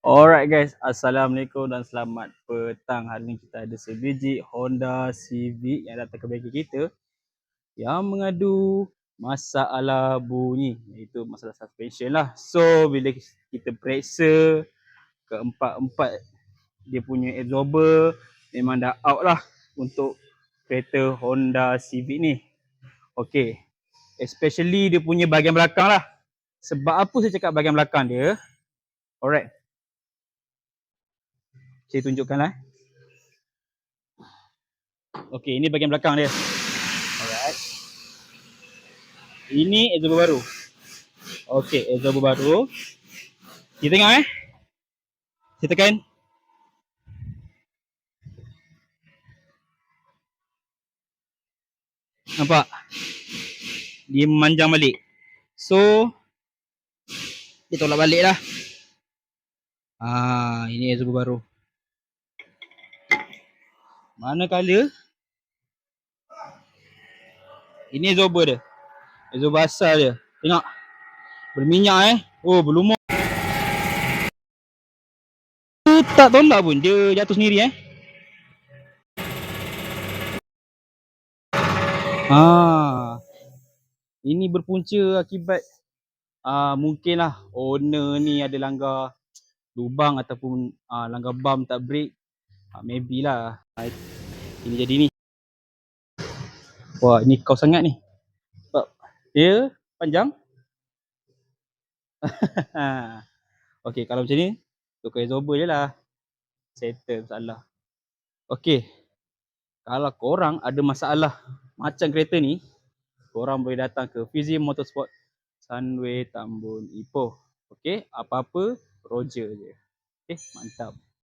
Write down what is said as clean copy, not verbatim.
Alright guys, Assalamualaikum dan selamat petang. Hari ni kita ada sebiji Honda Civic yang datang ke bengkel kita yang mengadu masalah bunyi, iaitu masalah suspension lah. So bila kita periksa keempat-empat dia punya absorber memang dah out lah untuk kereta Honda Civic ni. Okay, especially dia punya bahagian belakang lah. Sebab apa saya cakap bahagian belakang dia? Alright, saya tunjukkan lah. Okay, ini bahagian belakang dia. Alright. Ini absorber baru. Okay, absorber baru. Kita tengok Kita tekan. Nampak? Dia memanjang balik. So, kita tolak balik lah. Ini absorber baru. Manakala ini absorber dia. Absorber asal dia. Tengok. Berminyak Oh, berlumur. Tak tolak pun. Dia jatuh sendiri Ini berpunca akibat mungkinlah owner ni ada langgar lubang ataupun langgar bam tak break. Maybe lah. Ini jadi ni. Wah, ini kau sangat ni. Sebab dia panjang. Okay, kalau macam ni tukar absorber je lah. Settle masalah. Okay, kalau korang ada masalah macam kereta ni, korang boleh datang ke Fizi Motorsport Sunway Tambun Ipoh. Okay, apa-apa Roger je. Okay, mantap.